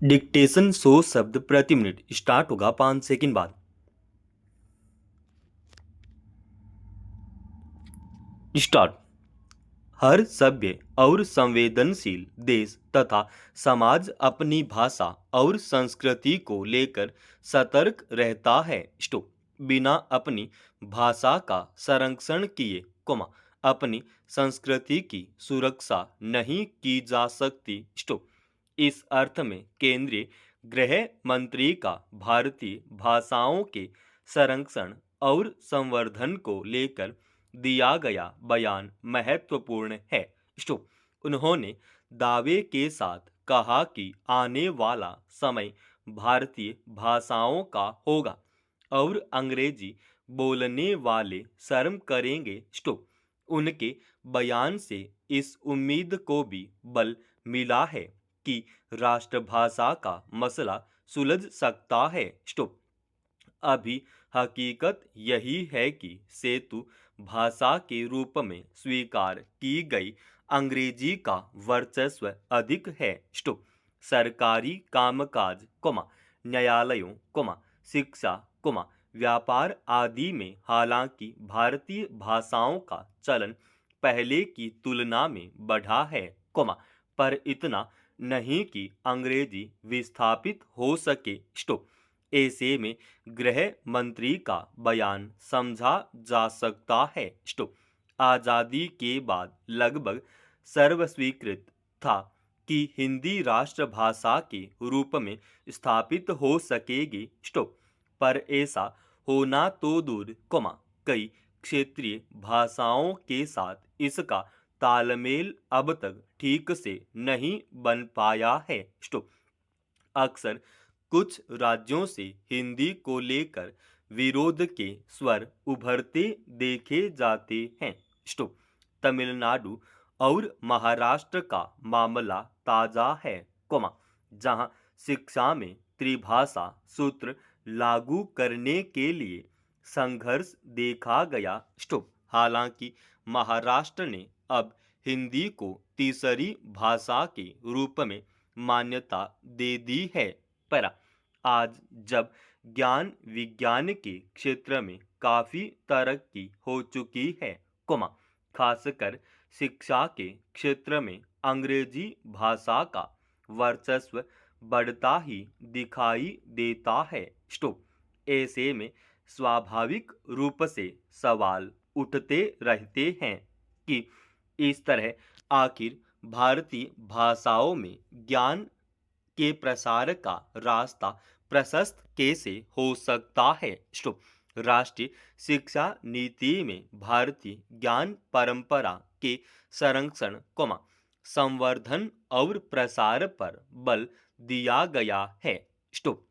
Dictation 100 शब्द प्रति minute start होगा 5 सेकंड बाद। स्टार्ट। हर सभ्य और संवेदनशील देश तथा समाज अपनी भाषा और संस्कृति को लेकर सतर्क रहता है। स्टॉप। बिना अपनी भाषा का संरक्षण किए, अपनी संस्कृति की सुरक्षा नहीं की जा सकती। स्टॉप। इस अर्थ में केंद्रीय गृह मंत्री का भारतीय भाषाओं के संरक्षण और संवर्धन को लेकर दिया गया बयान महत्वपूर्ण है। स्टॉप। उन्होंने दावे के साथ कहा कि आने वाला समय भारतीय भाषाओं का होगा और अंग्रेजी बोलने वाले शर्म करेंगे। स्टॉप। उनके बयान से इस उम्मीद को भी बल मिला है कि राष्ट्रभाषा का मसला सुलझ सकता है। स्टॉप। अभी हकीकत यही है कि सेतु भाषा के रूप में स्वीकार की गई अंग्रेजी का वर्चस्व अधिक है। स्टॉप। सरकारी कामकाज, न्यायालयों, शिक्षा, व्यापार आदि में हालांकि भारतीय भाषाओं का चलन पहले की तुलना में बढ़ा है, पर इतना नहीं कि अंग्रेजी विस्थापित हो सके। स्टॉप। ऐसे में गृह मंत्री का बयान समझा जा सकता है। स्टॉप। आज़ादी के बाद लगभग सर्वस्वीकृत था कि हिंदी राष्ट्रभाषा के रूप में स्थापित हो सकेगी। स्टॉप। पर ऐसा होना तो दूर, कई क्षेत्रीय भाषाओं के साथ इसका तालमेल अब तक ठीक से नहीं बन पाया है। स्टॉप। अक्सर कुछ राज्यों से हिंदी को लेकर विरोध के स्वर उभरते देखे जाते हैं। स्टॉप। तमिलनाडु और महाराष्ट्र का मामला ताजा है, जहां शिक्षा में त्रिभाषा सूत्र लागू करने के लिए संघर्ष देखा गया। स्टॉप। हालांकि महाराष्ट्र ने अब हिंदी को तीसरी भाषा के रूप में मान्यता दे दी है, पर आज जब ज्ञान विज्ञान के क्षेत्र में काफी तरक्की हो चुकी है, खासकर शिक्षा के क्षेत्र में अंग्रेजी भाषा का वर्चस्व बढ़ता ही दिखाई देता है। स्टॉप। ऐसे में स्वाभाविक रूप से सवाल उठते रहते हैं कि इस तरह आखिर भारतीय भाषाओं में ज्ञान के प्रसार का रास्ता प्रशस्त कैसे हो सकता है। स्टॉप। राष्ट्रीय शिक्षा नीति में भारतीय ज्ञान परंपरा के संरक्षण, संवर्धन और प्रसार पर बल दिया गया है। स्टॉप।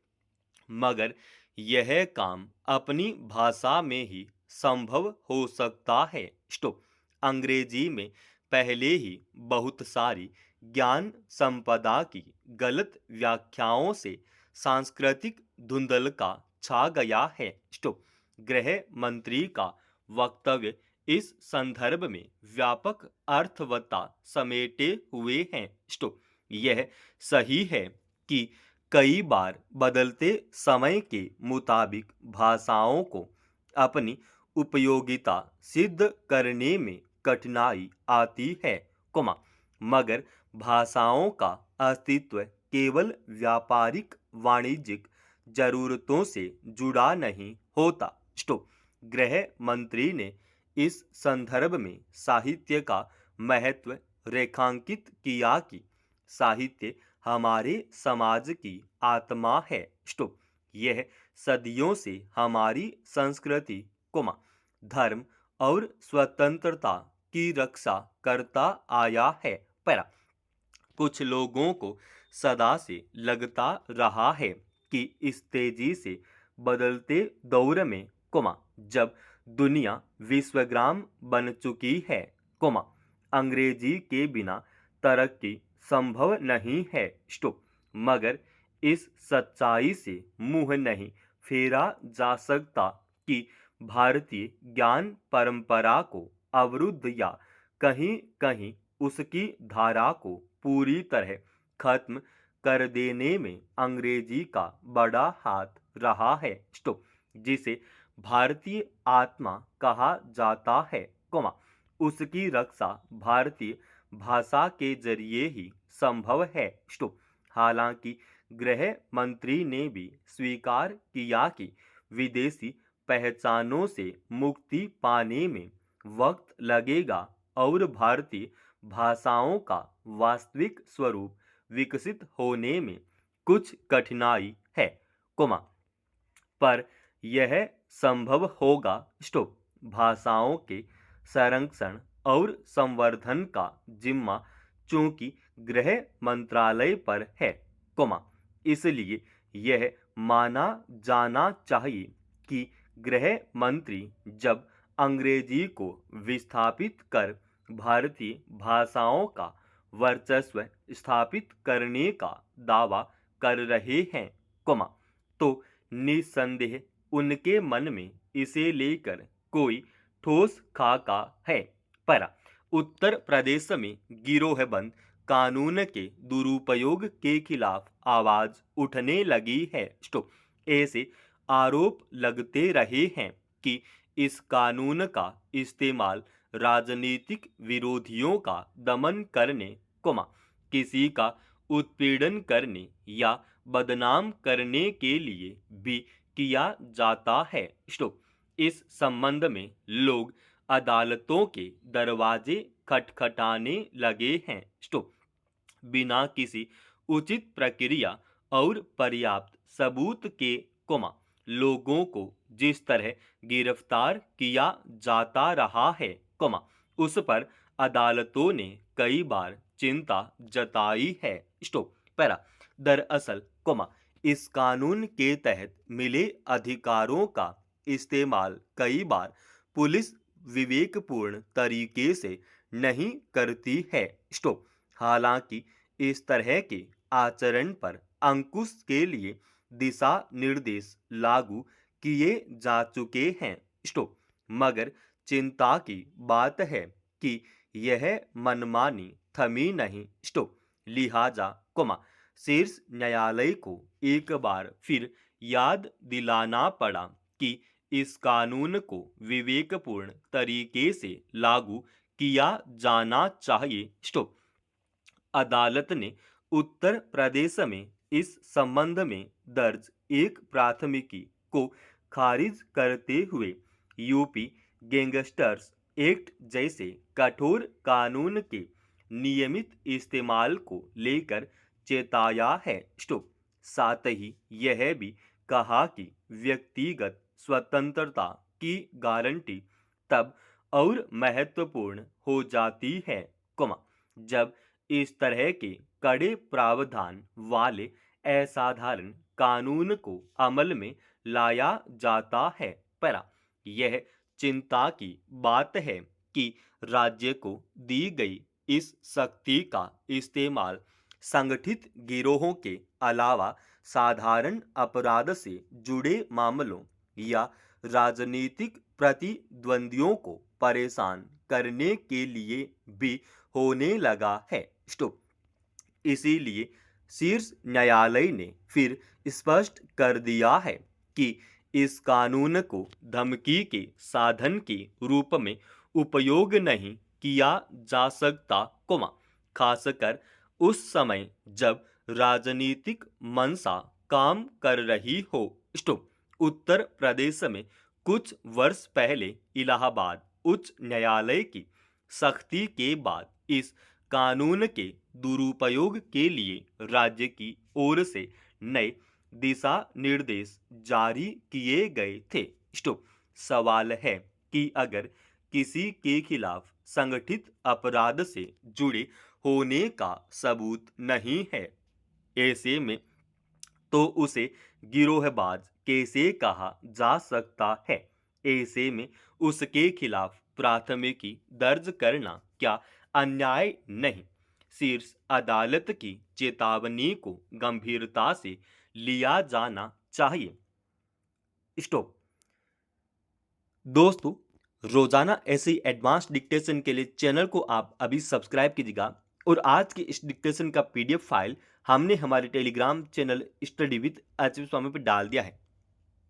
मगर यह काम अपनी भाषा में ही संभव हो सकता है। स्टॉप। अंग्रेजी में पहले ही बहुत सारी ज्ञान संपदा की गलत व्याख्याओं से सांस्कृतिक धुंधलका छा गया है। स्टॉप। गृह मंत्री का वक्तव्य इस संदर्भ में व्यापक अर्थवत्ता समेटे हुए हैं। स्टॉप। यह सही है कि कई बार बदलते समय के मुताबिक भाषाओं को अपनी उपयोगिता सिद्ध करने में कठिनाई आती है, मगर भाषाओं का अस्तित्व केवल व्यापारिक वाणिज्यिक जरूरतों से जुड़ा नहीं होता। स्टॉप। गृह मंत्री ने इस संदर्भ में साहित्य का महत्व रेखांकित किया कि साहित्य हमारे समाज की आत्मा है। स्टॉप। यह सदियों से हमारी संस्कृति, धर्म और स्वतंत्रता की रक्षा करता आया है, पर कुछ लोगों को सदा से लगता रहा है कि इस तेजी से बदलते दौर में, जब दुनिया विश्वग्राम बन चुकी है, अंग्रेजी के बिना तरक्की संभव नहीं है। स्टॉप। मगर इस सच्चाई से मुंह नहीं फेरा जा सकता कि भारतीय ज्ञान परंपरा को अवरुद्ध या कहीं कहीं उसकी धारा को पूरी तरह खत्म कर देने में अंग्रेजी का बड़ा हाथ रहा है, स्टॉप, जिसे भारतीय आत्मा कहा जाता है, कोमा, उसकी रक्षा भारतीय भाषा के जरिए ही संभव है, स्टॉप। हालांकि गृह मंत्री ने भी स्वीकार किया कि विदेशी पहचानों से मुक्ति पाने में वक्त लगेगा और भारतीय भाषाओं का वास्तविक स्वरूप विकसित होने में कुछ कठिनाई है, कोमा, पर यह संभव होगा, स्टॉप। भाषाओं के संरक्षण और संवर्धन का जिम्मा चूंकि गृह मंत्रालय पर है, कोमा, इसलिए यह माना जाना चाहिए कि गृह मंत्री जब अंग्रेजी को विस्थापित कर भारतीय भाषाओं का वर्चस्व स्थापित करने का दावा कर रहे हैं, कोमा, तो निसंदेह उनके मन में इसे लेकर कोई ठोस खाका है। पर उत्तर प्रदेश में गिरोहबंद कानून के दुरुपयोग के खिलाफ आवाज उठने लगी है, स्टॉप। ऐसे आरोप लगते रहे हैं कि इस कानून का इस्तेमाल राजनीतिक विरोधियों का दमन करने, कोमा, किसी का उत्पीड़न करने या बदनाम करने के लिए भी किया जाता है, स्टॉप। इस संबंध में लोग अदालतों के दरवाजे खटखटाने लगे हैं, स्टॉप। बिना किसी उचित प्रक्रिया और पर्याप्त सबूत के, कोमा, लोगों को जिस तरह गिरफ्तार किया जाता रहा है, कोमा, उस पर अदालतों ने कई बार चिंता जताई है, स्टॉप। पैरा दरअसल, कोमा, इस कानून के तहत मिले अधिकारों का इस्तेमाल कई बार पुलिस विवेकपूर्ण तरीके से नहीं करती है, स्टॉप। हालांकि इस तरह के आचरण पर अंकुश के लिए दिशा निर्देश लागू किए जा चुके हैं, स्टॉप। मगर चिंता की बात है कि यह मनमानी थमी नहीं, स्टॉप। लिहाजा, कोमा, शीर्ष न्यायालय को एक बार फिर याद दिलाना पड़ा कि इस कानून को विवेकपूर्ण तरीके से लागू किया जाना चाहिए, स्टॉप। अदालत ने उत्तर प्रदेश में इस संबंध में दर्ज एक प्राथमिकी को खारिज करते हुए यूपी गैंगस्टर्स एक्ट जैसे कठोर कानून के नियमित इस्तेमाल को लेकर चेताया है, स्टॉप। साथ ही यह भी कहा कि व्यक्तिगत स्वतंत्रता की गारंटी तब और महत्वपूर्ण हो जाती है, कोमा, जब इस तरह के कड़े प्रावधान वाले असाधारण कानून को अमल में लाया जाता है। पर यह चिंता की बात है कि राज्य को दी गई इस शक्ति का इस्तेमाल संगठित गिरोहों के अलावा साधारण अपराध से जुड़े मामलों या राजनीतिक प्रतिद्वंदियों को परेशान करने के लिए भी होने लगा है, स्टॉप। इसीलिए शीर्ष न्यायालय ने फिर स्पष्ट कर दिया है कि इस कानून को धमकी के साधन के रूप में उपयोग नहीं किया जा सकता, कोमा, खासकर उस समय जब राजनीतिक मंशा काम कर रही हो, स्टॉप। उत्तर प्रदेश में कुछ वर्ष पहले इलाहाबाद उच्च न्यायालय की सख्ती के बाद इस कानून के दुरुपयोग के लिए राज्य की ओर से नए दिशा निर्देश जारी किए गए थे, स्टॉप। सवाल है कि अगर किसी के खिलाफ संगठित अपराध से जुड़े होने का सबूत नहीं है, ऐसे में तो उसे गिरोहबाज कैसे कहा जा सकता है? ऐसे में उसके खिलाफ प्राथमिकी दर्ज करना क्या अन्याय नहीं? शीर्ष अदालत की चेतावनी को गंभीरता से लिया जाना चाहिए, स्टॉप। दोस्तों, रोजाना ऐसे एडवांस डिक्टेशन के लिए चैनल को आप अभी सब्सक्राइब कीजिएगा और आज की इस डिक्टेशन का पीडीएफ फाइल हमने हमारे Telegram channel study with H Swami पे डाल दिया है।